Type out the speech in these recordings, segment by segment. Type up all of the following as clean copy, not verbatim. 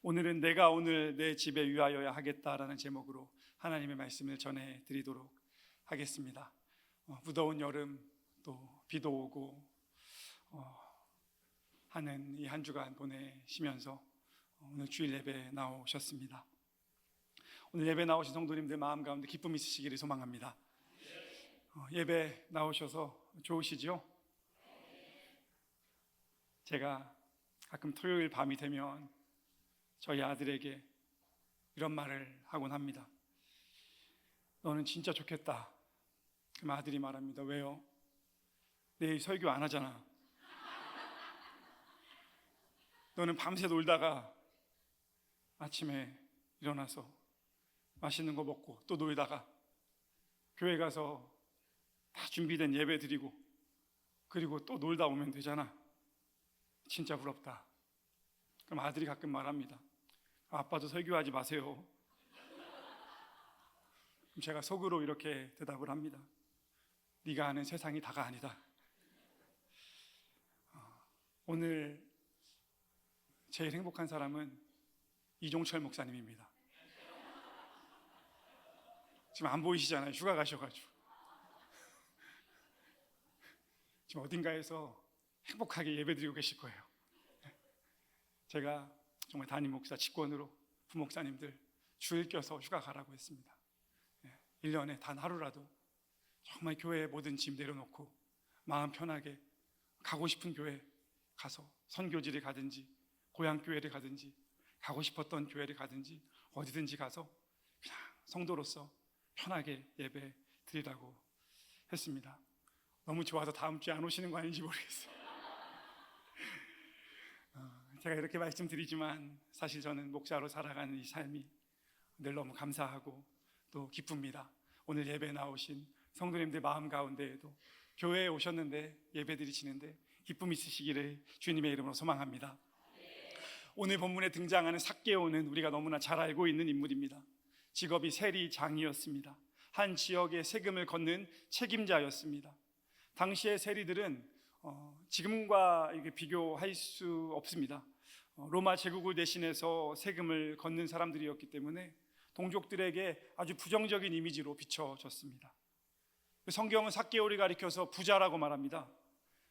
오늘은 내가 오늘 내 집에 유하여야 하겠다라는 제목으로 하나님의 말씀을 전해드리도록 하겠습니다. 무더운 여름 또 비도 오고 하는 이 한 주간 보내시면서 오늘 주일 예배에 나오셨습니다. 오늘 예배 나오신 성도님들 마음 가운데 기쁨 있으시기를 소망합니다. 예배 나오셔서 좋으시죠? 제가 가끔 토요일 밤이 되면 저희 아들에게 이런 말을 하곤 합니다. 너는 진짜 좋겠다. 그럼 아들이 말합니다. 왜요? 내일 설교 안 하잖아. 너는 밤새 놀다가 아침에 일어나서 맛있는 거 먹고 또 놀다가 교회 가서 다 준비된 예배 드리고 그리고 또 놀다 오면 되잖아. 진짜 부럽다. 그럼 아들이 가끔 말합니다. 아빠도 설교하지 마세요. 그럼 제가 속으로 이렇게 대답을 합니다. 네가 아는 세상이 다가 아니다. 오늘 제일 행복한 사람은 이종철 목사님입니다. 지금 안 보이시잖아요. 휴가 가셔가지고 지금 어딘가에서 행복하게 예배드리고 계실 거예요. 제가 정말 담임 목사 직권으로 부목사님들 주일 껴서 휴가 가라고 했습니다. 1년에 단 하루라도 정말 교회의 모든 짐 내려놓고 마음 편하게 가고 싶은 교회 가서 선교지를 가든지 고향교회를 가든지 가고 싶었던 교회를 가든지 어디든지 가서 그냥 성도로서 편하게 예배 드리라고 했습니다. 너무 좋아서 다음 주에 안 오시는 거 아닌지 모르겠어요. 제가 이렇게 말씀드리지만 사실 저는 목사로 살아가는 이 삶이 늘 너무 감사하고 또 기쁩니다. 오늘 예배 나오신 성도님들 마음 가운데에도 교회에 오셨는데 예배 드리시는데 기쁨 있으시기를 주님의 이름으로 소망합니다. 오늘 본문에 등장하는 삭개오는 우리가 너무나 잘 알고 있는 인물입니다. 직업이 세리장이었습니다. 한 지역의 세금을 걷는 책임자였습니다. 당시의 세리들은 지금과 이게 비교할 수 없습니다. 로마 제국을 대신해서 세금을 걷는 사람들이었기 때문에 동족들에게 아주 부정적인 이미지로 비춰졌습니다. 성경은 삭개오를 가리켜서 부자라고 말합니다.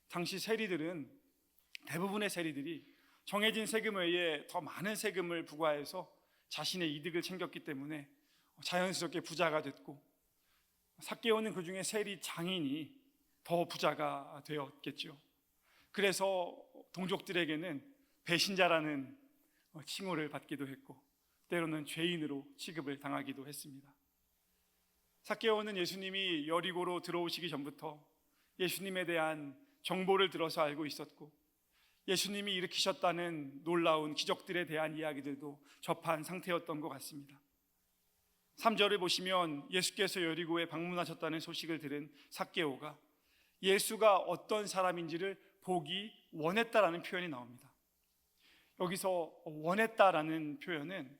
당시 세리들은 대부분의 세리들이 정해진 세금 외에 더 많은 세금을 부과해서 자신의 이득을 챙겼기 때문에 자연스럽게 부자가 됐고 삭개오는 그 중에 세리 장인이 더 부자가 되었겠죠. 그래서 동족들에게는 배신자라는 칭호를 받기도 했고 때로는 죄인으로 취급을 당하기도 했습니다. 삭개오는 예수님이 여리고로 들어오시기 전부터 예수님에 대한 정보를 들어서 알고 있었고 예수님이 일으키셨다는 놀라운 기적들에 대한 이야기들도 접한 상태였던 것 같습니다. 3절을 보시면 예수께서 여리고에 방문하셨다는 소식을 들은 삭개오가 예수가 어떤 사람인지를 보기 원했다라는 표현이 나옵니다. 여기서 원했다라는 표현은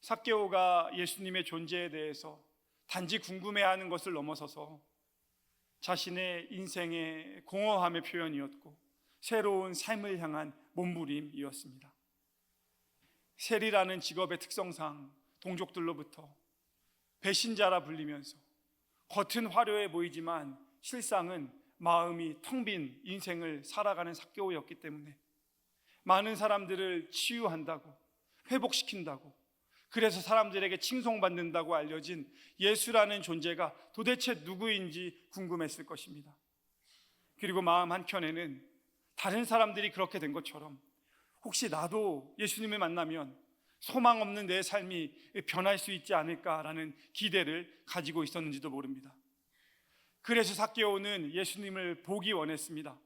삭개오가 예수님의 존재에 대해서 단지 궁금해하는 것을 넘어서서 자신의 인생의 공허함의 표현이었고 새로운 삶을 향한 몸부림이었습니다. 세리라는 직업의 특성상 동족들로부터 배신자라 불리면서 겉은 화려해 보이지만 실상은 마음이 텅 빈 인생을 살아가는 삭개오였기 때문에 많은 사람들을 치유한다고 회복시킨다고 그래서 사람들에게 칭송받는다고 알려진 예수라는 존재가 도대체 누구인지 궁금했을 것입니다. 그리고 마음 한켠에는 다른 사람들이 그렇게 된 것처럼 혹시 나도 예수님을 만나면 소망 없는 내 삶이 변할 수 있지 않을까라는 기대를 가지고 있었는지도 모릅니다. 그래서 삭개오는 예수님을 보기 원했습니다.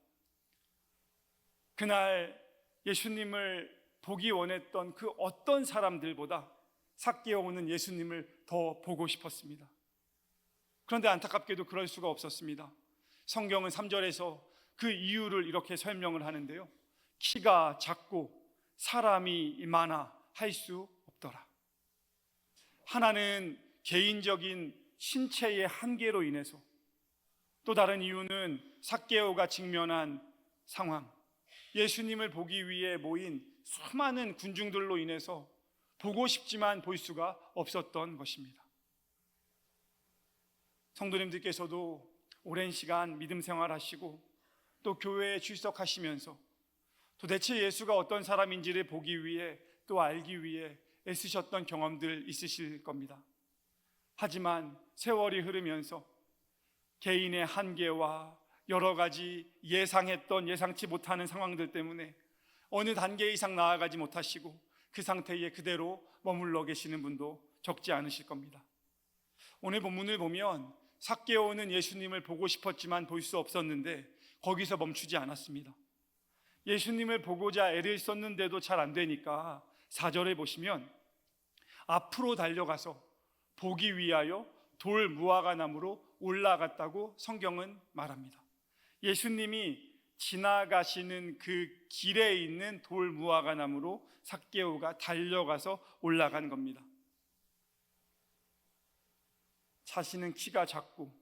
그날 예수님을 보기 원했던 그 어떤 사람들보다 삭개오는 예수님을 더 보고 싶었습니다. 그런데 안타깝게도 그럴 수가 없었습니다. 성경은 3절에서 그 이유를 이렇게 설명을 하는데요. 키가 작고 사람이 많아 할 수 없더라. 하나는 개인적인 신체의 한계로 인해서, 또 다른 이유는 삭개오가 직면한 상황, 예수님을 보기 위해 모인 수많은 군중들로 인해서 보고 싶지만 볼 수가 없었던 것입니다. 성도님들께서도 오랜 시간 믿음 생활하시고 또 교회에 출석하시면서 도대체 예수가 어떤 사람인지를 보기 위해 또 알기 위해 애쓰셨던 경험들 있으실 겁니다. 하지만 세월이 흐르면서 개인의 한계와 여러 가지 예상치 못하는 상황들 때문에 어느 단계 이상 나아가지 못하시고 그 상태에 그대로 머물러 계시는 분도 적지 않으실 겁니다. 오늘 본문을 보면 삭개오는 예수님을 보고 싶었지만 볼 수 없었는데 거기서 멈추지 않았습니다. 예수님을 보고자 애를 썼는데도 잘 안 되니까 4절에 보시면 앞으로 달려가서 보기 위하여 돌 무화과나무로 올라갔다고 성경은 말합니다. 예수님이 지나가시는 그 길에 있는 돌 무화과나무로 삭개오가 달려가서 올라간 겁니다. 자신은 키가 작고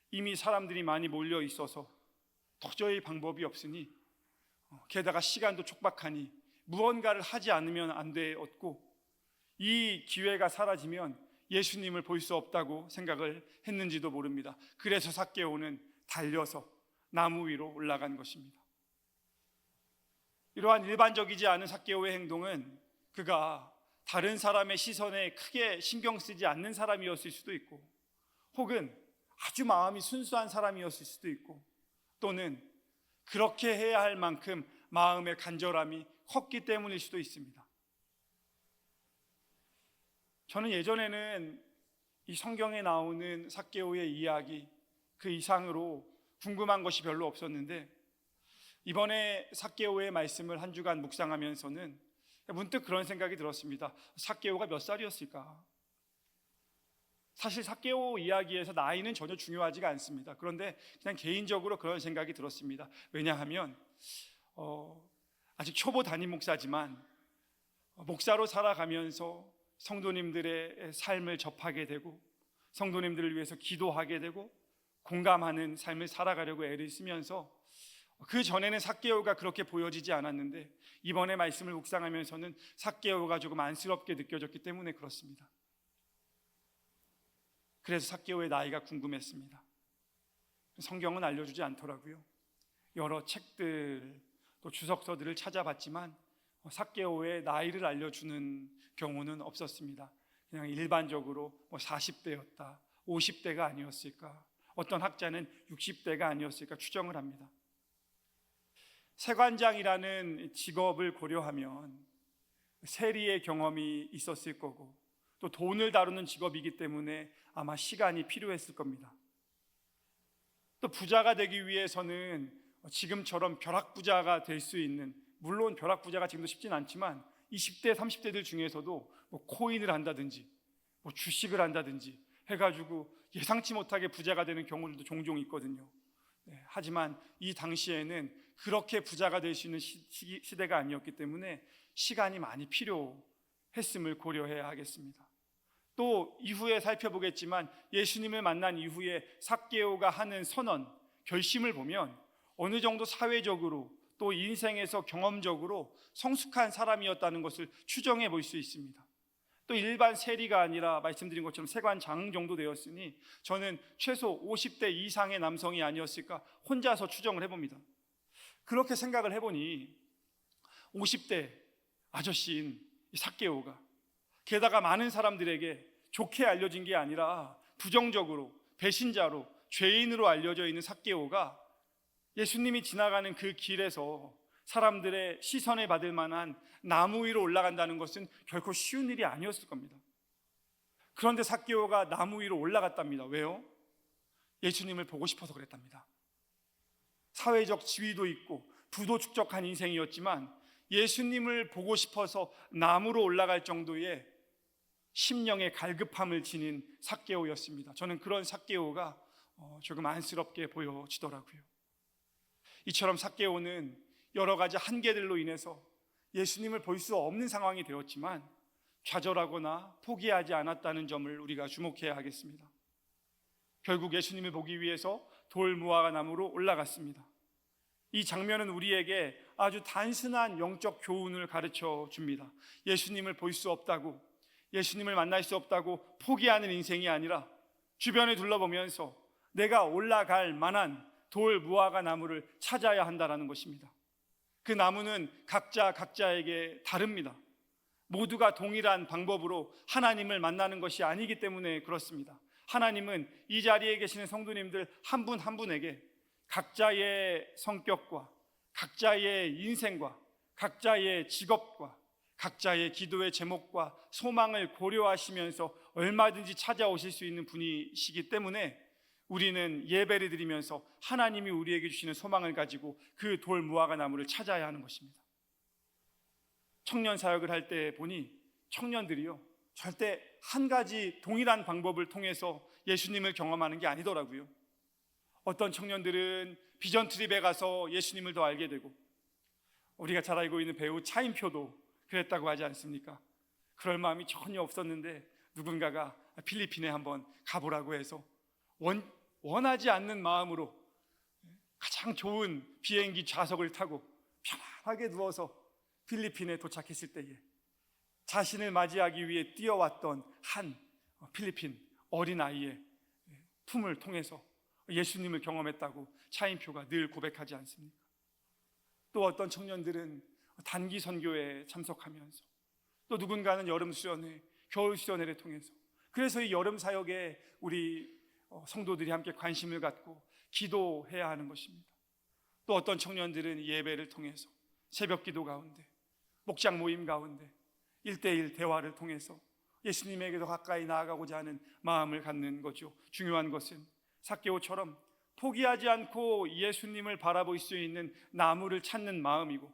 이미 사람들이 많이 몰려 있어서 도저히 방법이 없으니 게다가 시간도 촉박하니 무언가를 하지 않으면 안 되었고 이 기회가 사라지면 예수님을 볼 수 없다고 생각을 했는지도 모릅니다. 그래서 삭개오는 달려서 나무 위로 올라간 것입니다. 이러한 일반적이지 않은 삭개오의 행동은 그가 다른 사람의 시선에 크게 신경 쓰지 않는 사람이었을 수도 있고 혹은 아주 마음이 순수한 사람이었을 수도 있고 또는 그렇게 해야 할 만큼 마음의 간절함이 컸기 때문일 수도 있습니다. 저는 예전에는 이 성경에 나오는 삭개오의 이야기 그 이상으로 궁금한 것이 별로 없었는데 이번에 삭개오의 말씀을 한 주간 묵상하면서는 문득 그런 생각이 들었습니다. 삭개오가 몇 살이었을까? 사실 삭개오 이야기에서 나이는 전혀 중요하지가 않습니다. 그런데 그냥 개인적으로 그런 생각이 들었습니다. 왜냐하면 아직 초보 담임 목사지만 목사로 살아가면서 성도님들의 삶을 접하게 되고 성도님들을 위해서 기도하게 되고 공감하는 삶을 살아가려고 애를 쓰면서 그 전에는 삭개오가 그렇게 보여지지 않았는데 이번에 말씀을 묵상하면서는 삭개오가 조금 안쓰럽게 느껴졌기 때문에 그렇습니다. 그래서 삭개오의 나이가 궁금했습니다. 성경은 알려주지 않더라고요. 여러 책들 또 주석서들을 찾아봤지만 삭개오의 나이를 알려주는 경우는 없었습니다. 그냥 일반적으로 40대였다 50대가 아니었을까, 어떤 학자는 60대가 아니었을까 추정을 합니다. 세관장이라는 직업을 고려하면 세리의 경험이 있었을 거고 또 돈을 다루는 직업이기 때문에 아마 시간이 필요했을 겁니다. 또 부자가 되기 위해서는 지금처럼 벼락부자가 될 수 있는, 물론 벼락부자가 지금도 쉽진 않지만 20대 30대들 중에서도 코인을 한다든지 주식을 한다든지 해가지고 예상치 못하게 부자가 되는 경우들도 종종 있거든요. 하지만 이 당시에는 그렇게 부자가 될 수 있는 시대가 아니었기 때문에 시간이 많이 필요했음을 고려해야 하겠습니다. 또 이후에 살펴보겠지만 예수님을 만난 이후에 삭개오가 하는 선언, 결심을 보면 어느 정도 사회적으로 또 인생에서 경험적으로 성숙한 사람이었다는 것을 추정해 볼 수 있습니다. 또 일반 세리가 아니라 말씀드린 것처럼 세관장 정도 되었으니 저는 최소 50대 이상의 남성이 아니었을까 혼자서 추정을 해봅니다. 그렇게 생각을 해보니 50대 아저씨인 삭개오가 게다가 많은 사람들에게 좋게 알려진 게 아니라 부정적으로 배신자로 죄인으로 알려져 있는 삭개오가 예수님이 지나가는 그 길에서 사람들의 시선을 받을 만한 나무 위로 올라간다는 것은 결코 쉬운 일이 아니었을 겁니다. 그런데 삭개오가 나무 위로 올라갔답니다. 왜요? 예수님을 보고 싶어서 그랬답니다. 사회적 지위도 있고 부도 축적한 인생이었지만 예수님을 보고 싶어서 나무로 올라갈 정도의 심령의 갈급함을 지닌 삭개오였습니다. 저는 그런 삭개오가 조금 안쓰럽게 보여지더라고요. 이처럼 삭개오는 여러 가지 한계들로 인해서 예수님을 볼 수 없는 상황이 되었지만 좌절하거나 포기하지 않았다는 점을 우리가 주목해야 하겠습니다. 결국 예수님을 보기 위해서 돌 무화과나무로 올라갔습니다. 이 장면은 우리에게 아주 단순한 영적 교훈을 가르쳐 줍니다. 예수님을 볼 수 없다고 예수님을 만날 수 없다고 포기하는 인생이 아니라 주변을 둘러보면서 내가 올라갈 만한 돌 무화과 나무를 찾아야 한다는 것입니다. 그 나무는 각자에게 다릅니다. 모두가 동일한 방법으로 하나님을 만나는 것이 아니기 때문에 그렇습니다. 하나님은 이 자리에 계시는 성도님들 한 분 한 분에게 각자의 성격과 각자의 인생과 각자의 직업과 각자의 기도의 제목과 소망을 고려하시면서 얼마든지 찾아오실 수 있는 분이시기 때문에 우리는 예배를 드리면서 하나님이 우리에게 주시는 소망을 가지고 그 돌 무화과 나무를 찾아야 하는 것입니다. 청년 사역을 할 때 보니 청년들이요, 절대 한 가지 동일한 방법을 통해서 예수님을 경험하는 게 아니더라고요. 어떤 청년들은 비전 트립에 가서 예수님을 더 알게 되고, 우리가 잘 알고 있는 배우 차인표도 그랬다고 하지 않습니까? 그럴 마음이 전혀 없었는데 누군가가 필리핀에 한번 가보라고 해서 원하지 않는 마음으로 가장 좋은 비행기 좌석을 타고 편안하게 누워서 필리핀에 도착했을 때에 자신을 맞이하기 위해 뛰어왔던 한 필리핀 어린아이의 품을 통해서 예수님을 경험했다고 차인표가 늘 고백하지 않습니까? 또 어떤 청년들은 단기 선교에 참석하면서, 또 누군가는 여름 수련회, 겨울 수련회를 통해서, 그래서 이 여름 사역에 우리 성도들이 함께 관심을 갖고 기도해야 하는 것입니다. 또 어떤 청년들은 예배를 통해서, 새벽 기도 가운데, 목장 모임 가운데 1대1 대화를 통해서 예수님에게 더 가까이 나아가고자 하는 마음을 갖는 거죠. 중요한 것은 삭개오처럼 포기하지 않고 예수님을 바라볼 수 있는 나무를 찾는 마음이고,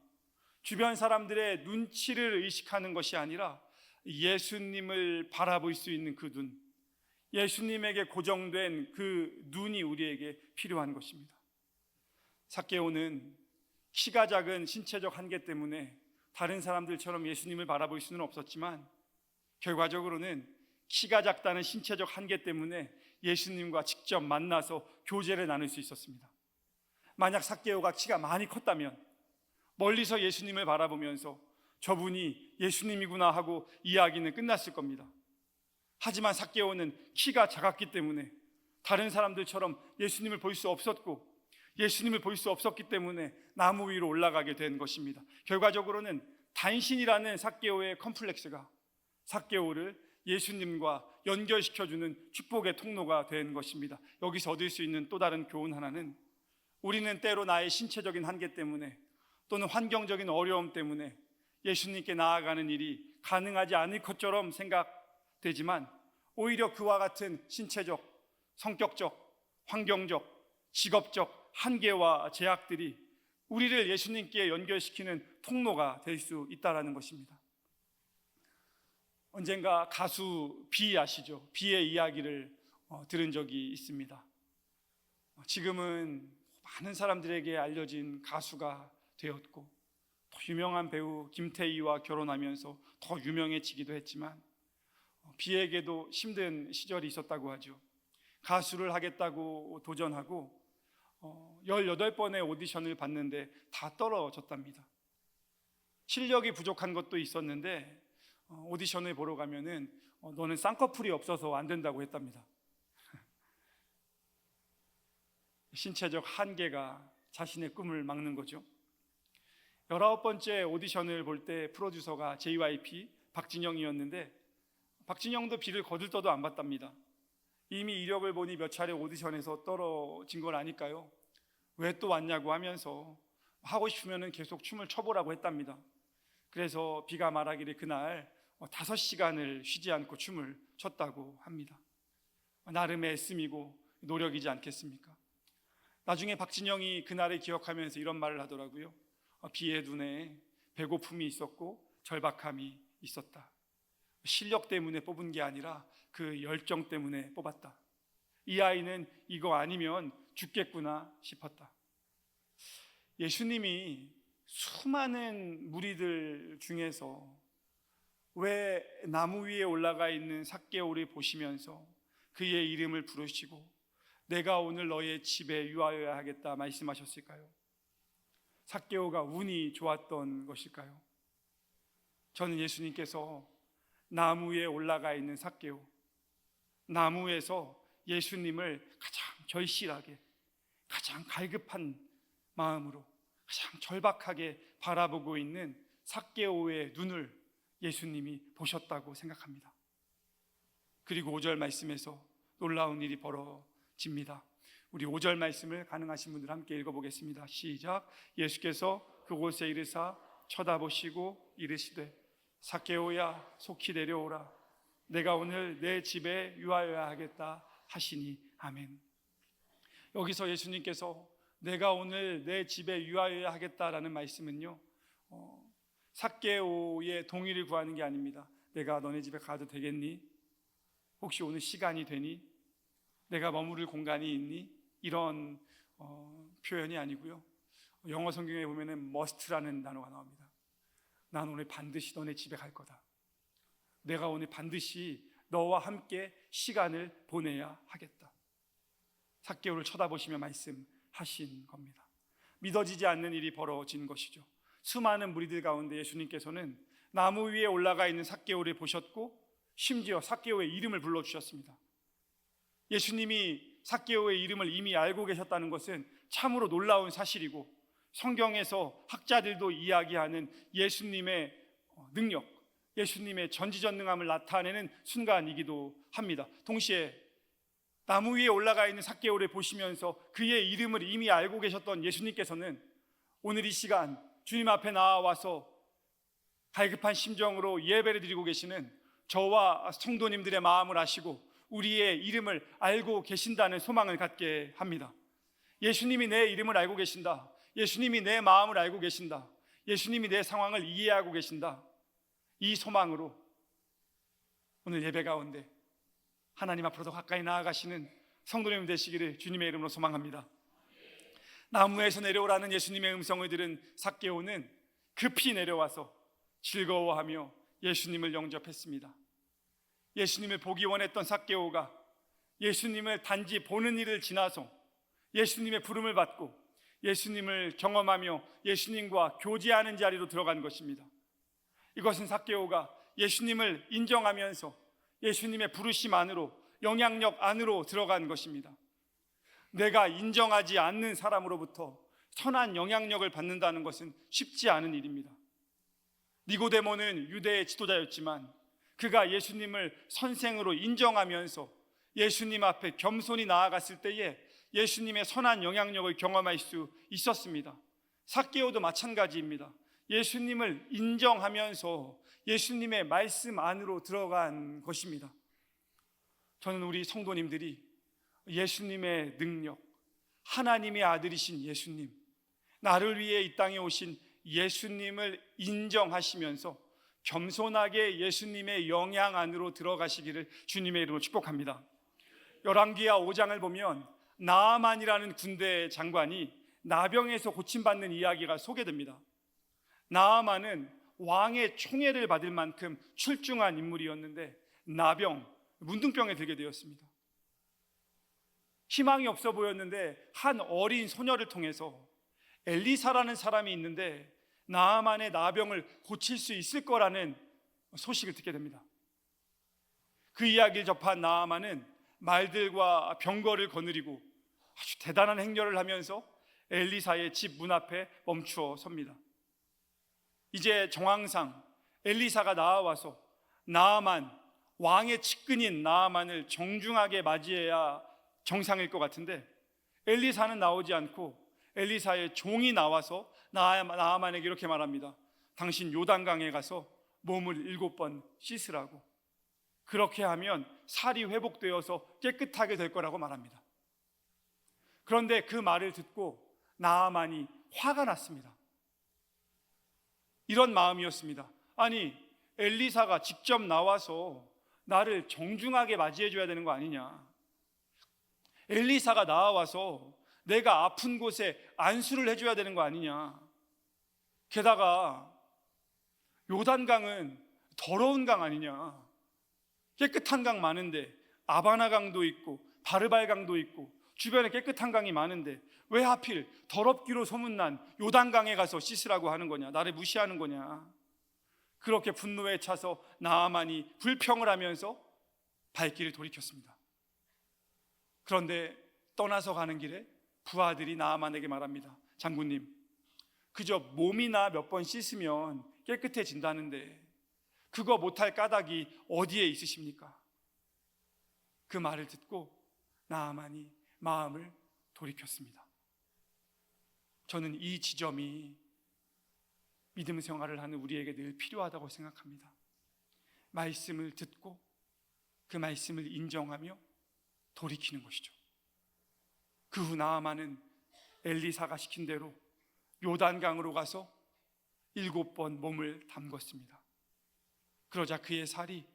주변 사람들의 눈치를 의식하는 것이 아니라 예수님을 바라볼 수 있는 그 눈, 예수님에게 고정된 그 눈이 우리에게 필요한 것입니다. 삭개오는 키가 작은 신체적 한계 때문에 다른 사람들처럼 예수님을 바라볼 수는 없었지만, 결과적으로는 키가 작다는 신체적 한계 때문에 예수님과 직접 만나서 교제를 나눌 수 있었습니다. 만약 삭개오가 키가 많이 컸다면 멀리서 예수님을 바라보면서 저분이 예수님이구나 하고 이야기는 끝났을 겁니다. 하지만 삭개오는 키가 작았기 때문에 다른 사람들처럼 예수님을 볼 수 없었고, 예수님을 볼 수 없었기 때문에 나무 위로 올라가게 된 것입니다. 결과적으로는 단신이라는 삭개오의 컴플렉스가 삭개오를 예수님과 연결시켜주는 축복의 통로가 된 것입니다. 여기서 얻을 수 있는 또 다른 교훈 하나는, 우리는 때로 나의 신체적인 한계 때문에 또는 환경적인 어려움 때문에 예수님께 나아가는 일이 가능하지 않을 것처럼 생각되지만, 오히려 그와 같은 신체적, 성격적, 환경적, 직업적 한계와 제약들이 우리를 예수님께 연결시키는 통로가 될 수 있다는 것입니다. 언젠가 가수 비 아시죠? 비의 이야기를 들은 적이 있습니다. 지금은 많은 사람들에게 알려진 가수가 되었고, 더 유명한 배우 김태희와 결혼하면서 더 유명해지기도 했지만, 비에게도 힘든 시절이 있었다고 하죠. 가수를 하겠다고 도전하고 18번의 오디션을 봤는데 다 떨어졌답니다. 실력이 부족한 것도 있었는데 오디션을 보러 가면은 너는 쌍꺼풀이 없어서 안 된다고 했답니다. 신체적 한계가 자신의 꿈을 막는 거죠. 19번째 오디션을 볼 때 프로듀서가 JYP 박진영이었는데, 박진영도 비를 거들떠도 안 봤답니다. 이미 이력을 보니 몇 차례 오디션에서 떨어진 걸 아니까요, 왜 또 왔냐고 하면서 하고 싶으면 계속 춤을 춰보라고 했답니다. 그래서 비가 말하기를 그날 5시간을 쉬지 않고 춤을 췄다고 합니다. 나름의 애씀이고 노력이지 않겠습니까? 나중에 박진영이 그날을 기억하면서 이런 말을 하더라고요. 비의 눈에 배고픔이 있었고 절박함이 있었다. 실력 때문에 뽑은 게 아니라 그 열정 때문에 뽑았다. 이 아이는 이거 아니면 죽겠구나 싶었다. 예수님이 수많은 무리들 중에서 왜 나무 위에 올라가 있는 삭개오를 보시면서 그의 이름을 부르시고 내가 오늘 너의 집에 유하여야 하겠다 말씀하셨을까요? 삭개오가 운이 좋았던 것일까요? 저는 예수님께서 나무에 올라가 있는 삭개오, 나무에서 예수님을 가장 절실하게, 가장 갈급한 마음으로, 가장 절박하게 바라보고 있는 삭개오의 눈을 예수님이 보셨다고 생각합니다. 그리고 5절 말씀에서 놀라운 일이 벌어집니다. 우리 5절 말씀을 가능하신 분들 함께 읽어보겠습니다. 시작. 예수께서 그곳에 이르사 쳐다보시고 이르시되 삭개오야 속히 내려오라. 내가 오늘 내 집에 유하여야 하겠다 하시니. 아멘. 여기서 예수님께서 내가 오늘 내 집에 유하여야 하겠다라는 말씀은요, 삭개오의 동의를 구하는 게 아닙니다. 내가 너네 집에 가도 되겠니? 혹시 오늘 시간이 되니? 내가 머무를 공간이 있니? 이런 표현이 아니고요, 영어 성경에 보면은 must라는 단어가 나옵니다. 난 오늘 반드시 너네 집에 갈 거다. 내가 오늘 반드시 너와 함께 시간을 보내야 하겠다. 삭개오를 쳐다보시며 말씀하신 겁니다. 믿어지지 않는 일이 벌어진 것이죠. 수많은 무리들 가운데 예수님께서는 나무 위에 올라가 있는 삭개오를 보셨고 심지어 삭개오의 이름을 불러주셨습니다. 예수님이 삭개오의 이름을 이미 알고 계셨다는 것은 참으로 놀라운 사실이고, 성경에서 학자들도 이야기하는 예수님의 능력, 예수님의 전지전능함을 나타내는 순간이기도 합니다. 동시에 나무 위에 올라가 있는 삭개오를 보시면서 그의 이름을 이미 알고 계셨던 예수님께서는 오늘 이 시간 주님 앞에 나와서 갈급한 심정으로 예배를 드리고 계시는 저와 성도님들의 마음을 아시고 우리의 이름을 알고 계신다는 소망을 갖게 합니다. 예수님이 내 이름을 알고 계신다. 예수님이 내 마음을 알고 계신다. 예수님이 내 상황을 이해하고 계신다. 이 소망으로 오늘 예배 가운데 하나님 앞으로 더 가까이 나아가시는 성도님 되시기를 주님의 이름으로 소망합니다. 나무에서 내려오라는 예수님의 음성을 들은 삭개오는 급히 내려와서 즐거워하며 예수님을 영접했습니다. 예수님을 보기 원했던 삭개오가 예수님을 단지 보는 일을 지나서 예수님의 부름을 받고 예수님을 경험하며 예수님과 교제하는 자리로 들어간 것입니다. 이것은 삭개오가 예수님을 인정하면서 예수님의 부르심 안으로, 영향력 안으로 들어간 것입니다. 내가 인정하지 않는 사람으로부터 선한 영향력을 받는다는 것은 쉽지 않은 일입니다. 니고데모는 유대의 지도자였지만 그가 예수님을 선생으로 인정하면서 예수님 앞에 겸손히 나아갔을 때에 예수님의 선한 영향력을 경험할 수 있었습니다. 삭개오도 마찬가지입니다. 예수님을 인정하면서 예수님의 말씀 안으로 들어간 것입니다. 저는 우리 성도님들이 예수님의 능력, 하나님의 아들이신 예수님, 나를 위해 이 땅에 오신 예수님을 인정하시면서 겸손하게 예수님의 영향 안으로 들어가시기를 주님의 이름으로 축복합니다. 열왕기하 5장을 보면 나아만이라는 군대 장관이 나병에서 고침받는 이야기가 소개됩니다. 나아만은 왕의 총애를 받을 만큼 출중한 인물이었는데 나병, 문둥병에 들게 되었습니다. 희망이 없어 보였는데 한 어린 소녀를 통해서 엘리사라는 사람이 있는데 나아만의 나병을 고칠 수 있을 거라는 소식을 듣게 됩니다. 그 이야기를 접한 나아만은 말들과 병거를 거느리고 아주 대단한 행렬을 하면서 엘리사의 집 문 앞에 멈추어 섭니다. 이제 정황상 엘리사가 나와서 나아만, 왕의 측근인 나아만을 정중하게 맞이해야 정상일 것 같은데 엘리사는 나오지 않고 엘리사의 종이 나와서 나아만에게 이렇게 말합니다. 당신 요단강에 가서 몸을 7번 씻으라고. 그렇게 하면 살이 회복되어서 깨끗하게 될 거라고 말합니다. 그런데 그 말을 듣고 나아만이 화가 났습니다. 이런 마음이었습니다. 아니, 엘리사가 직접 나와서 나를 정중하게 맞이해 줘야 되는 거 아니냐. 엘리사가 나와서 내가 아픈 곳에 안수를 해줘야 되는 거 아니냐. 게다가 요단강은 더러운 강 아니냐. 깨끗한 강 많은데 아바나 강도 있고 바르발 강도 있고 주변에 깨끗한 강이 많은데 왜 하필 더럽기로 소문난 요단강에 가서 씻으라고 하는 거냐. 나를 무시하는 거냐. 그렇게 분노에 차서 나아만이 불평을 하면서 발길을 돌이켰습니다. 그런데 떠나서 가는 길에 부하들이 나아만에게 말합니다. 장군님, 그저 몸이나 몇 번 씻으면 깨끗해진다는데 그거 못할 까닭이 어디에 있으십니까? 그 말을 듣고 나아만이 마음을 돌이켰습니다. 저는 이 지점이 믿음 생활을 하는 우리에게 늘 필요하다고 생각합니다. 말씀을 듣고 그 말씀을 인정하며 돌이키는 것이죠. 그 후 나아만은 엘리사가 시킨 대로 요단강으로 가서 7번 몸을 담궜습니다. 그러자 그의 살이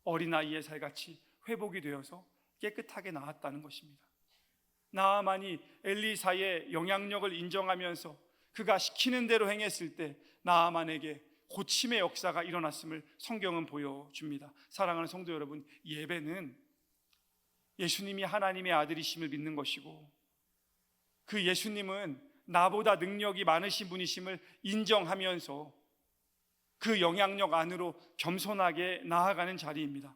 어린아이의 살같이 회복이 되어서 깨끗하게 나았다는 것입니다. 나아만이 엘리사의 영향력을 인정하면서 그가 시키는 대로 행했을 때 나아만에게 고침의 역사가 일어났음을 성경은 보여줍니다. 사랑하는 성도 여러분, 예배는 예수님이 하나님의 아들이심을 믿는 것이고 그 예수님은 나보다 능력이 많으신 분이심을 인정하면서 그 영향력 안으로 겸손하게 나아가는 자리입니다.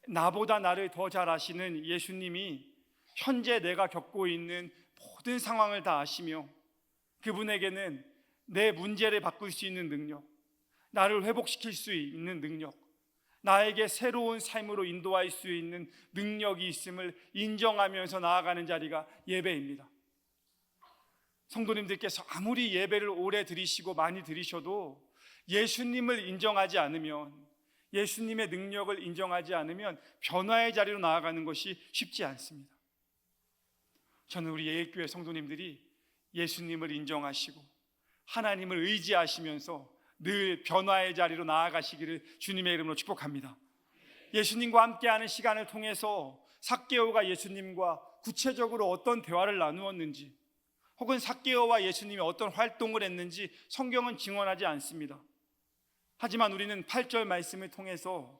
나보다 나를 더 잘 아시는 예수님이 현재 내가 겪고 있는 모든 상황을 다 아시며 그분에게는 내 문제를 바꿀 수 있는 능력, 나를 회복시킬 수 있는 능력, 나에게 새로운 삶으로 인도할 수 있는 능력이 있음을 인정하면서 나아가는 자리가 예배입니다. 성도님들께서 아무리 예배를 오래 드리시고 많이 드리셔도 예수님을 인정하지 않으면, 예수님의 능력을 인정하지 않으면 변화의 자리로 나아가는 것이 쉽지 않습니다. 저는 우리 예일교회 성도님들이 예수님을 인정하시고 하나님을 의지하시면서 늘 변화의 자리로 나아가시기를 주님의 이름으로 축복합니다. 예수님과 함께하는 시간을 통해서 삭개오가 예수님과 구체적으로 어떤 대화를 나누었는지, 혹은 삭개오와 예수님이 어떤 활동을 했는지 성경은 증언하지 않습니다. 하지만 우리는 8절 말씀을 통해서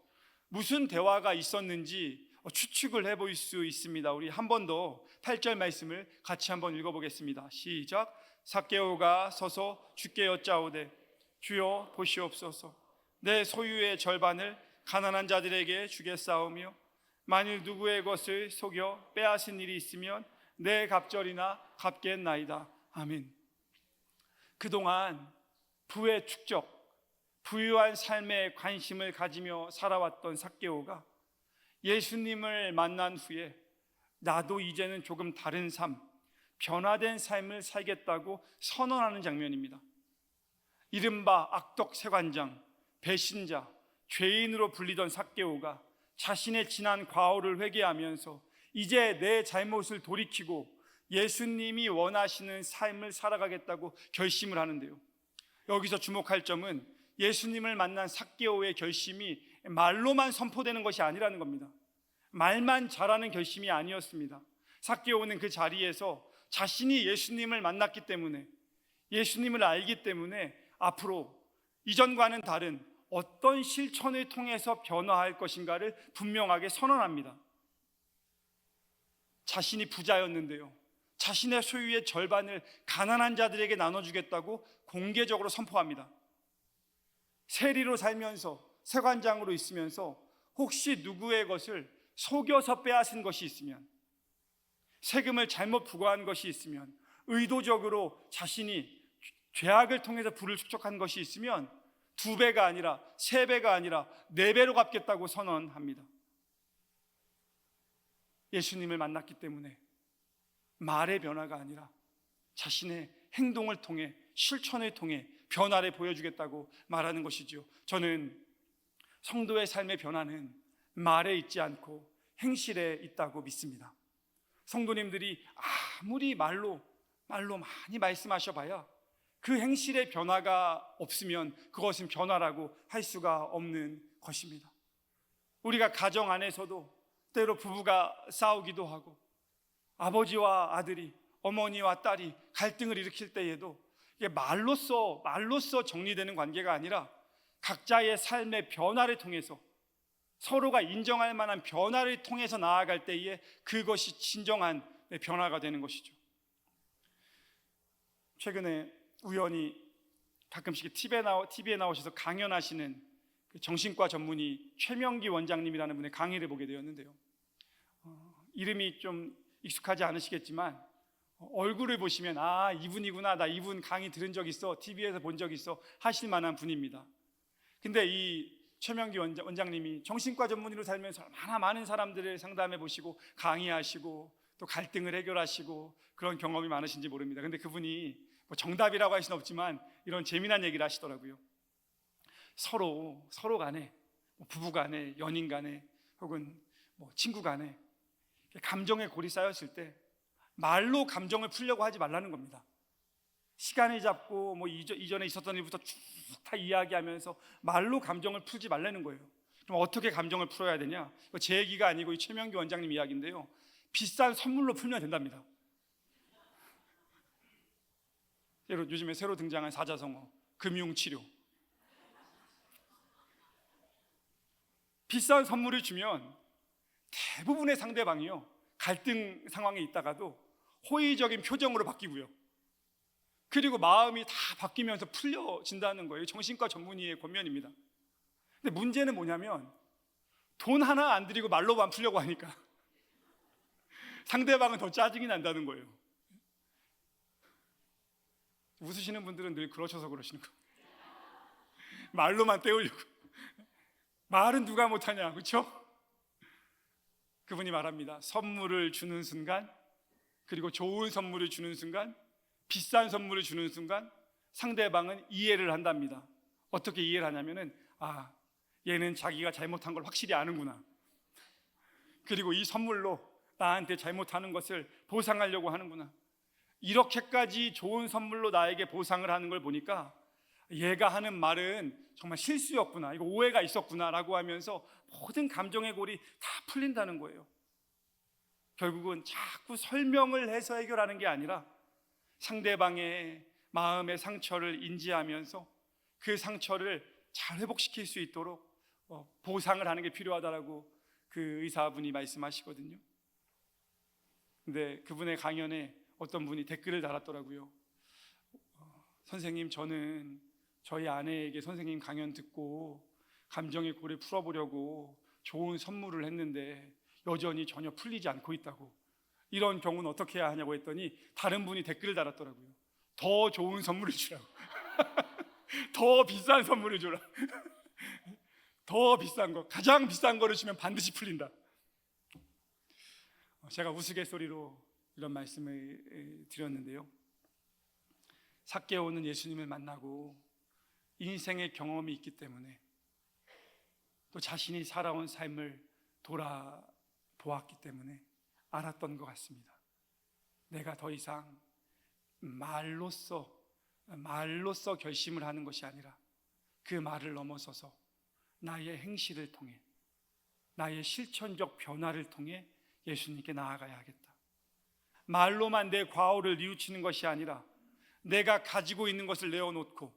무슨 대화가 있었는지 추측을 해볼 수 있습니다. 우리 한 번 더 8절 말씀을 같이 한번 읽어보겠습니다. 시작. 삭개오가 서서 주께 여짜오되 주여 보시옵소서, 내 소유의 절반을 가난한 자들에게 주겠사오며 만일 누구의 것을 속여 빼앗은 일이 있으면 내 갑절이나 갚겠나이다. 아멘. 그동안 부의 축적, 부유한 삶에 관심을 가지며 살아왔던 삭개오가 예수님을 만난 후에 나도 이제는 조금 다른 삶, 변화된 삶을 살겠다고 선언하는 장면입니다. 이른바 악덕 세관장, 배신자, 죄인으로 불리던 삭개오가 자신의 지난 과오를 회개하면서 이제 내 잘못을 돌이키고 예수님이 원하시는 삶을 살아가겠다고 결심을 하는데요, 여기서 주목할 점은 예수님을 만난 삭개오의 결심이 말로만 선포되는 것이 아니라는 겁니다. 말만 잘하는 결심이 아니었습니다. 삭개오는 그 자리에서 자신이 예수님을 만났기 때문에, 예수님을 알기 때문에 앞으로 이전과는 다른 어떤 실천을 통해서 변화할 것인가를 분명하게 선언합니다. 자신이 부자였는데요, 자신의 소유의 절반을 가난한 자들에게 나눠주겠다고 공개적으로 선포합니다. 세리로 살면서, 세관장으로 있으면서 혹시 누구의 것을 속여서 빼앗은 것이 있으면, 세금을 잘못 부과한 것이 있으면, 의도적으로 자신이 죄악을 통해서 부를 축적한 것이 있으면 2배가 아니라 3배가 아니라 4배로 갚겠다고 선언합니다. 예수님을 만났기 때문에 말의 변화가 아니라 자신의 행동을 통해, 실천을 통해 변화를 보여주겠다고 말하는 것이죠. 저는 성도의 삶의 변화는 말에 있지 않고 행실에 있다고 믿습니다. 성도님들이 아무리 말로 많이 말씀하셔봐야 그 행실의 변화가 없으면 그것은 변화라고 할 수가 없는 것입니다. 우리가 가정 안에서도 때로 부부가 싸우기도 하고 아버지와 아들이, 어머니와 딸이 갈등을 일으킬 때에도 이게 말로써 정리되는 관계가 아니라 각자의 삶의 변화를 통해서, 서로가 인정할 만한 변화를 통해서 나아갈 때에 그것이 진정한 변화가 되는 것이죠. 최근에 우연히 가끔씩 TV에 나오셔서 강연하시는 그 정신과 전문의 최명기 원장님이라는 분의 강의를 보게 되었는데요. 이름이 좀 익숙하지 않으시겠지만 얼굴을 보시면 아, 이분이구나, 나 이분 강의 들은 적 있어, TV에서 본 적 있어 하실 만한 분입니다. 근데 이 최명기 원장님이 정신과 전문의로 살면서 얼마나 많은 사람들을 상담해 보시고 강의하시고 또 갈등을 해결하시고 그런 경험이 많으신지 모릅니다. 근데 그분이 뭐 정답이라고 할 수는 없지만 이런 재미난 얘기를 하시더라고요. 서로 간에, 부부 간에, 연인 간에, 혹은 뭐 친구 간에 감정의 골이 쌓였을 때 말로 감정을 풀려고 하지 말라는 겁니다. 시간을 잡고 뭐 이전에 있었던 일부터 쭉 다 이야기하면서 말로 감정을 풀지 말라는 거예요. 그럼 어떻게 감정을 풀어야 되냐? 제 얘기가 아니고 이 최명기 원장님 이야기인데요. 비싼 선물로 풀면 된답니다. 요즘에 새로 등장한 사자성어, 금융치료. 비싼 선물을 주면 대부분의 상대방이요, 갈등 상황에 있다가도 호의적인 표정으로 바뀌고요, 그리고 마음이 다 바뀌면서 풀려진다는 거예요. 정신과 전문의의 권면입니다. 근데 문제는 뭐냐면 돈 하나 안 들이고 말로만 풀려고 하니까 상대방은 더 짜증이 난다는 거예요. 웃으시는 분들은 늘 그러셔서 그러시는 거예요. 말로만 때우려고. 말은 누가 못하냐, 그렇죠? 그분이 말합니다. 선물을 주는 순간, 그리고 좋은 선물을 주는 순간, 비싼 선물을 주는 순간 상대방은 이해를 한답니다. 어떻게 이해를 하냐면은 아, 얘는 자기가 잘못한 걸 확실히 아는구나, 그리고 이 선물로 나한테 잘못하는 것을 보상하려고 하는구나, 이렇게까지 좋은 선물로 나에게 보상을 하는 걸 보니까 얘가 하는 말은 정말 실수였구나, 이거 오해가 있었구나 라고 하면서 모든 감정의 골이 다 풀린다는 거예요. 결국은 자꾸 설명을 해서 해결하는 게 아니라 상대방의 마음의 상처를 인지하면서 그 상처를 잘 회복시킬 수 있도록 보상을 하는 게 필요하다라고 그 의사분이 말씀하시거든요. 근데 그분의 강연에 어떤 분이 댓글을 달았더라고요. 선생님, 저는 저희 아내에게 선생님 강연 듣고 감정의 골을 풀어보려고 좋은 선물을 했는데 여전히 전혀 풀리지 않고 있다고. 이런 경우는 어떻게 해야 하냐고 했더니 다른 분이 댓글을 달았더라고요. 더 좋은 선물을 주라고. 더 비싼 선물을 주라. 더 비싼 거, 가장 비싼 거를 주면 반드시 풀린다. 제가 우스갯소리로 이런 말씀을 드렸는데요. 삭개오는 예수님을 만나고 인생의 경험이 있기 때문에 또 자신이 살아온 삶을 돌아보았기 때문에 알았던 것 같습니다. 내가 더 이상 말로써 결심을 하는 것이 아니라 그 말을 넘어서서 나의 행실을 통해, 나의 실천적 변화를 통해 예수님께 나아가야겠다. 말로만 내 과오를 뉘우치는 것이 아니라 내가 가지고 있는 것을 내어놓고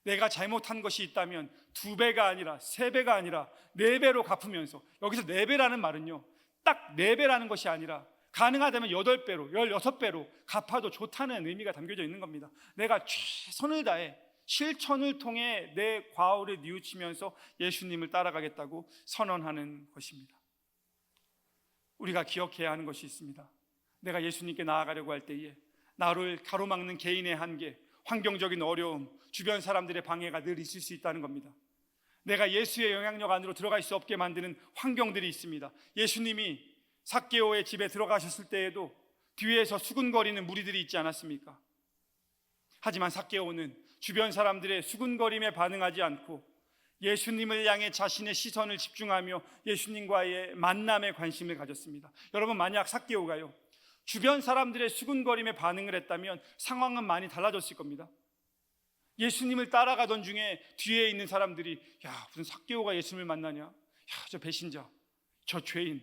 내가 잘못한 것이 있다면 2배가 아니라 3배가 아니라 4배로 갚으면서, 여기서 4배라는 말은요, 딱 4배라는 것이 아니라 가능하다면 8배로, 16배로 갚아도 좋다는 의미가 담겨져 있는 겁니다. 내가 최선을 다해 실천을 통해 내 과오를 뉘우치면서 예수님을 따라가겠다고 선언하는 것입니다. 우리가 기억해야 하는 것이 있습니다. 내가 예수님께 나아가려고 할 때에 나를 가로막는 개인의 한계, 환경적인 어려움, 주변 사람들의 방해가 늘 있을 수 있다는 겁니다. 내가 예수의 영향력 안으로 들어갈 수 없게 만드는 환경들이 있습니다. 예수님이 삭개오의 집에 들어가셨을 때에도 뒤에서 수군거리는 무리들이 있지 않았습니까? 하지만 삭개오는 주변 사람들의 수군거림에 반응하지 않고 예수님을 향해 자신의 시선을 집중하며 예수님과의 만남에 관심을 가졌습니다. 여러분, 만약 삭개오가요 주변 사람들의 수군거림에 반응을 했다면 상황은 많이 달라졌을 겁니다. 예수님을 따라가던 중에 뒤에 있는 사람들이 야, 무슨 삭개오가 예수님을 만나냐, 야, 저 배신자, 저 죄인.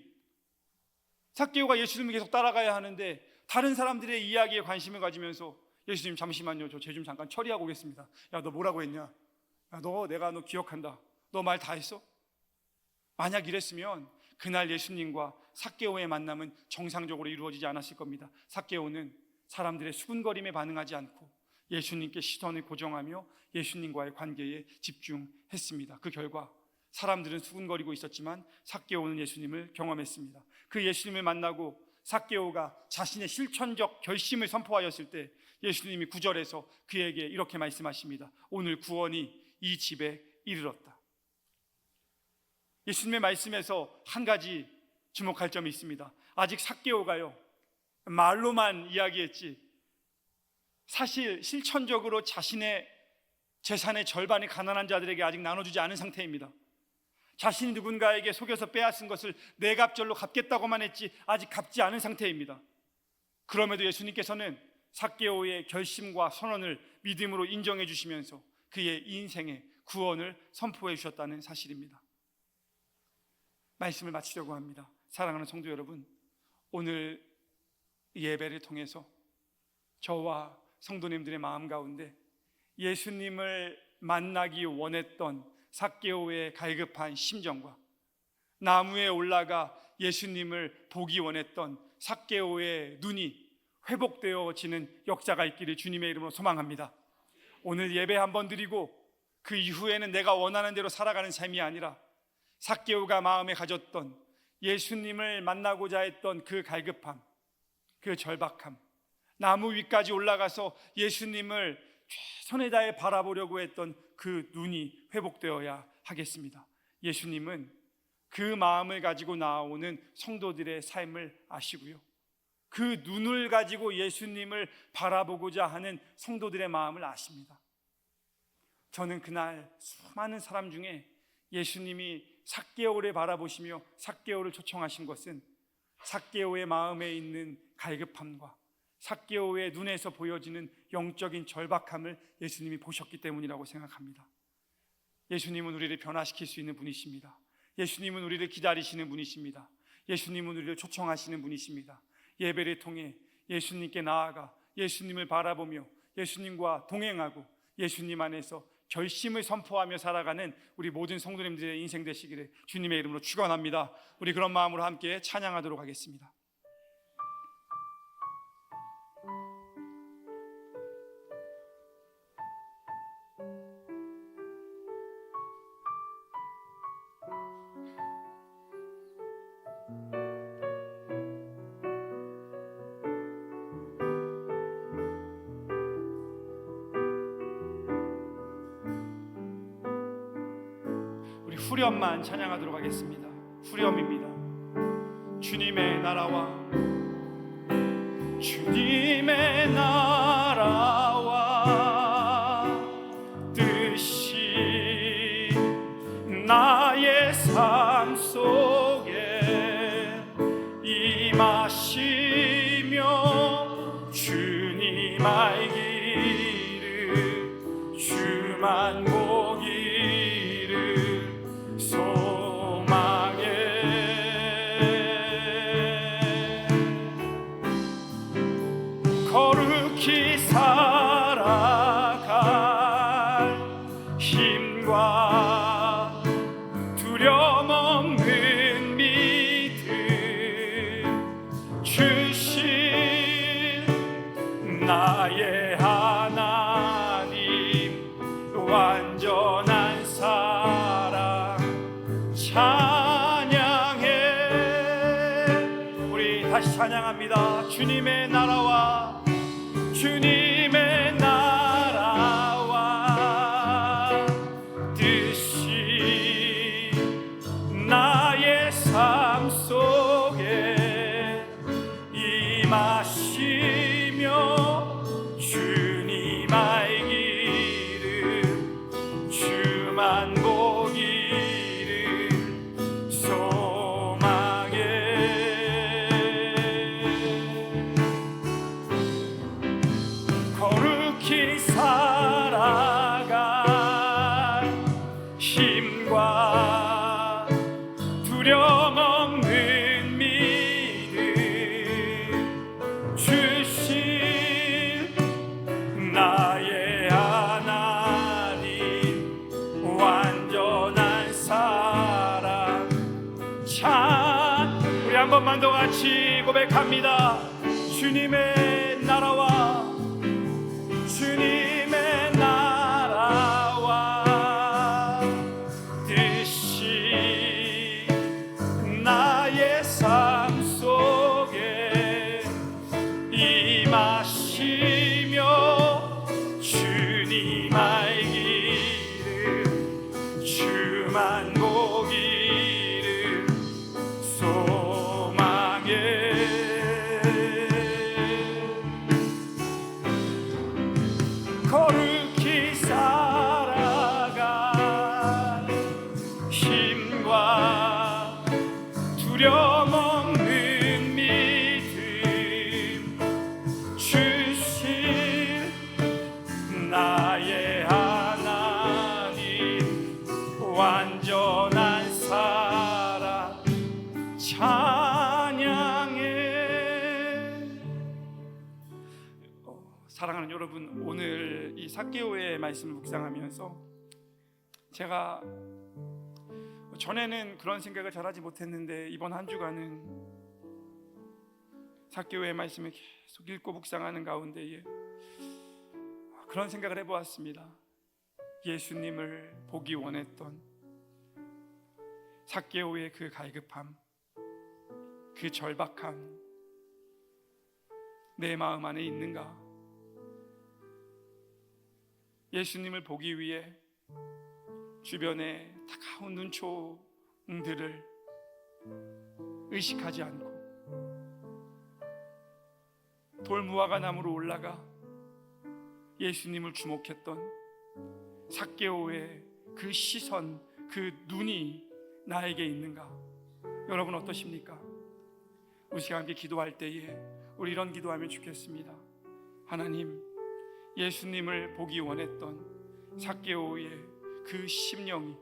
삭개오가 예수님을 계속 따라가야 하는데 다른 사람들의 이야기에 관심을 가지면서 예수님 잠시만요, 저 죄 좀 잠깐 처리하고 오겠습니다. 야, 너 뭐라고 했냐? 야, 내가 너 기억한다. 너 말 다 했어? 만약 이랬으면 그날 예수님과 삭개오의 만남은 정상적으로 이루어지지 않았을 겁니다. 삭개오는 사람들의 수군거림에 반응하지 않고 예수님께 시선을 고정하며 예수님과의 관계에 집중했습니다. 그 결과 사람들은 수군거리고 있었지만 삭개오는 예수님을 경험했습니다. 그 예수님을 만나고 삭개오가 자신의 실천적 결심을 선포하였을 때 예수님이 9절에서 그에게 이렇게 말씀하십니다. 오늘 구원이 이 집에 이르렀다. 예수님의 말씀에서 한 가지 주목할 점이 있습니다. 아직 삭개오가요, 말로만 이야기했지 사실 실천적으로 자신의 재산의 절반이 가난한 자들에게 아직 나눠주지 않은 상태입니다. 자신이 누군가에게 속여서 빼앗은 것을 네 갑절로 갚겠다고만 했지 아직 갚지 않은 상태입니다. 그럼에도 예수님께서는 삭개오의 결심과 선언을 믿음으로 인정해 주시면서 그의 인생의 구원을 선포해 주셨다는 사실입니다. 말씀을 마치려고 합니다. 사랑하는 성도 여러분, 오늘 예배를 통해서 저와 성도님들의 마음 가운데 예수님을 만나기 원했던 삭개오의 갈급한 심정과 나무에 올라가 예수님을 보기 원했던 삭개오의 눈이 회복되어지는 역사가 있기를 주님의 이름으로 소망합니다. 오늘 예배 한번 드리고 그 이후에는 내가 원하는 대로 살아가는 삶이 아니라 삭개오가 마음에 가졌던 예수님을 만나고자 했던 그 갈급함, 그 절박함, 나무 위까지 올라가서 예수님을 최선을 다해 바라보려고 했던 그 눈이 회복되어야 하겠습니다. 예수님은 그 마음을 가지고 나오는 성도들의 삶을 아시고요, 그 눈을 가지고 예수님을 바라보고자 하는 성도들의 마음을 아십니다. 저는 그날 수많은 사람 중에 예수님이 삭개오를 바라보시며 삭개오를 초청하신 것은 삭개오의 마음에 있는 갈급함과 삭개오의 눈에서 보여지는 영적인 절박함을 예수님이 보셨기 때문이라고 생각합니다. 예수님은 우리를 변화시킬 수 있는 분이십니다. 예수님은 우리를 기다리시는 분이십니다. 예수님은 우리를 초청하시는 분이십니다. 예배를 통해 예수님께 나아가 예수님을 바라보며 예수님과 동행하고 예수님 안에서 결심을 선포하며 살아가는 우리 모든 성도님들의 인생 되시기를 주님의 이름으로 축원합니다. 우리 그런 마음으로 함께 찬양하도록 하겠습니다. 후렴만 찬양하도록 하겠습니다. 후렴입니다. 주님의 나라와 주님의 나라와 뜻이 나의 삶 속에 임하시며 주님 알기를 주만 거룩히 살아갈 힘과 두려움 없는 믿음 주신 나의 하나님 완전한 사랑 찬양해. 우리 다시 찬양합니다. 주님의 나라와 주님의 나라와 뜻이 나의 삶 속에 임하시며 주님 알기를 주만 보기를 소망해. 거룩히 살아갈 힘과 두려움 없는 믿음 주신 나의 하나님 완전한 사랑 찬. 우리 한 번만 더 같이 고백합니다. 주님의 나라와 주님 완전한 사랑 찬양해. 사랑하는 여러분, 오늘 이 삭개오의 말씀을 묵상하면서 제가 전에는 그런 생각을 잘하지 못했는데 이번 한 주간은 삭개오의 말씀을 계속 읽고 묵상하는 가운데에 그런 생각을 해보았습니다. 예수님을 보기 원했던 삭개오의 그 갈급함, 그 절박함 내 마음 안에 있는가? 예수님을 보기 위해 주변의 다가온 눈초들을 의식하지 않고 돌무화과 나무로 올라가 예수님을 주목했던 삭개오의 그 시선, 그 눈이 나에게 있는가? 여러분 어떠십니까? 우리 시간 함께 기도할 때에 우리 이런 기도하면 좋겠습니다. 하나님, 예수님을 보기 원했던 삭개오의 그 심령이,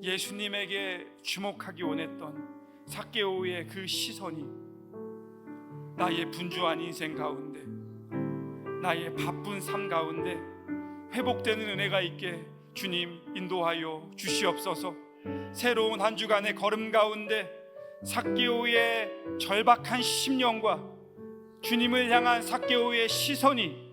예수님에게 주목하기 원했던 삭개오의 그 시선이 나의 분주한 인생 가운데, 나의 바쁜 삶 가운데 회복되는 은혜가 있게 주님 인도하여 주시옵소서. 새로운 한 주간의 걸음 가운데 삭개오의 절박한 심령과 주님을 향한 삭개오의 시선이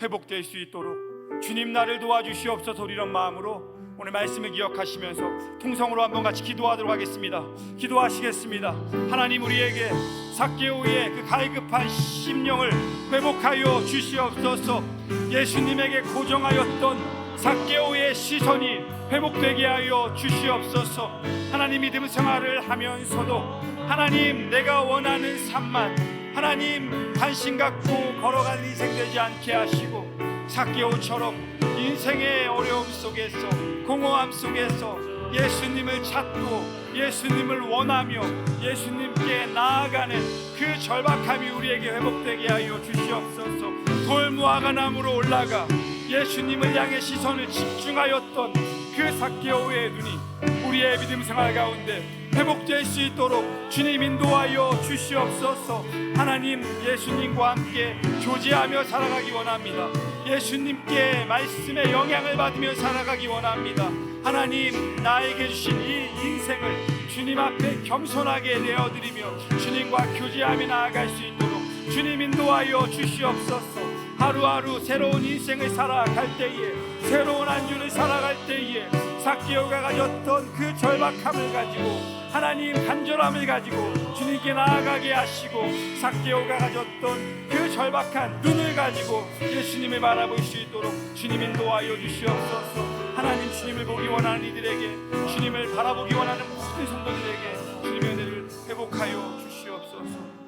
회복될 수 있도록 주님 나를 도와주시옵소서. 이런 마음으로 오늘 말씀을 기억하시면서 통성으로 한번 같이 기도하도록 하겠습니다. 기도하시겠습니다. 하나님, 우리에게 삭개오의 그 갈급한 심령을 회복하여 주시옵소서. 예수님에게 고정하였던 삭개오의 시선이 회복되게 하여 주시옵소서. 하나님, 믿음 생활을 하면서도 하나님, 내가 원하는 삶만 하나님 관심 갖고 걸어가는 인생 되지 않게 하시고 삭개오처럼 인생의 어려움 속에서, 공허함 속에서 예수님을 찾고 예수님을 원하며 예수님께 나아가는 그 절박함이 우리에게 회복되게 하여 주시옵소서. 돌무화과 나무로 올라가 예수님을 향해 시선을 집중하였던 그 삭개오의 눈이 우리의 믿음 생활 가운데 회복될 수 있도록 주님 인도하여 주시옵소서. 하나님, 예수님과 함께 교제하며 살아가기 원합니다. 예수님께 말씀의 영향을 받으며 살아가기 원합니다. 하나님, 나에게 주신 이 인생을 주님 앞에 겸손하게 내어드리며 주님과 교제하며 나아갈 수 있도록 주님 인도하여 주시옵소서. 하루하루 새로운 인생을 살아갈 때에, 새로운 한 주를 살아갈 때에 삭개오가 가졌던 그 절박함을 가지고 하나님, 간절함을 가지고 주님께 나아가게 하시고 삭개오가 가졌던 그 절박한 눈을 가지고 예수님을 바라볼 수 있도록 주님 인도하여 주시옵소서. 하나님, 주님을 보기 원하는 이들에게, 주님을 바라보기 원하는 모든 성도들에게 주님의 은혜를 회복하여 주시옵소서.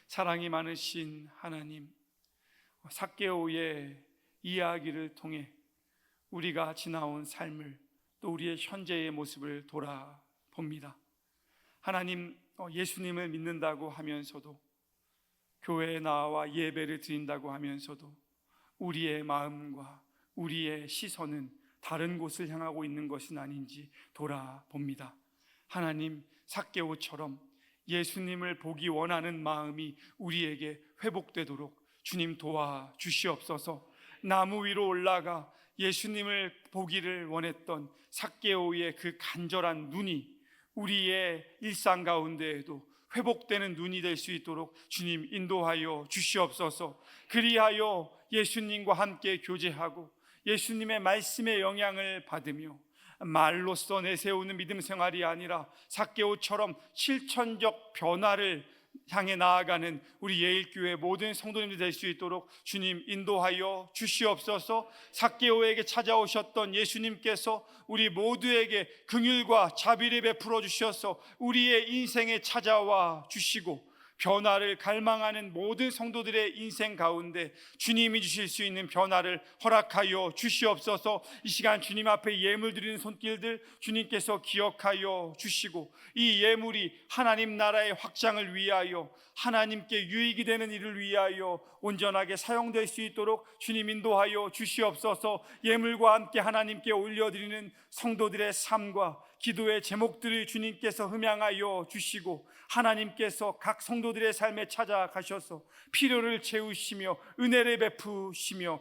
사랑이 많으신 하나님, 삭개오의 이야기를 통해 우리가 지나온 삶을, 또 우리의 현재의 모습을 돌아봅니다. 하나님, 예수님을 믿는다고 하면서도, 교회에 나와 예배를 드린다고 하면서도 우리의 마음과 우리의 시선은 다른 곳을 향하고 있는 것은 아닌지 돌아봅니다. 하나님, 삭개오처럼 예수님을 보기 원하는 마음이 우리에게 회복되도록 주님 도와주시옵소서. 나무 위로 올라가 예수님을 보기를 원했던 삭개오의 그 간절한 눈이 우리의 일상 가운데에도 회복되는 눈이 될 수 있도록 주님 인도하여 주시옵소서. 그리하여 예수님과 함께 교제하고 예수님의 말씀의 영향을 받으며 말로써 내세우는 믿음 생활이 아니라 삭개오처럼 실천적 변화를 향해 나아가는 우리 예일교회 모든 성도님들 될 수 있도록 주님 인도하여 주시옵소서. 삭개오에게 찾아오셨던 예수님께서 우리 모두에게 긍휼과 자비를 베풀어 주셔서 우리의 인생에 찾아와 주시고 변화를 갈망하는 모든 성도들의 인생 가운데 주님이 주실 수 있는 변화를 허락하여 주시옵소서. 이 시간 주님 앞에 예물 드리는 손길들 주님께서 기억하여 주시고, 이 예물이 하나님 나라의 확장을 위하여 하나님께 유익이 되는 일을 위하여 온전하게 사용될 수 있도록 주님 인도하여 주시옵소서. 예물과 함께 하나님께 올려드리는 성도들의 삶과 기도의 제목들을 주님께서 흠양하여 주시고, 하나님께서 각 성도들의 삶에 찾아가셔서 필요를 채우시며 은혜를 베푸시며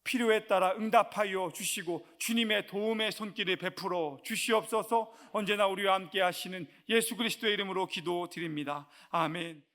필요에 따라 응답하여 주시고 주님의 도움의 손길을 베풀어 주시옵소서. 언제나 우리와 함께 하시는 예수 그리스도의 이름으로 기도드립니다. 아멘.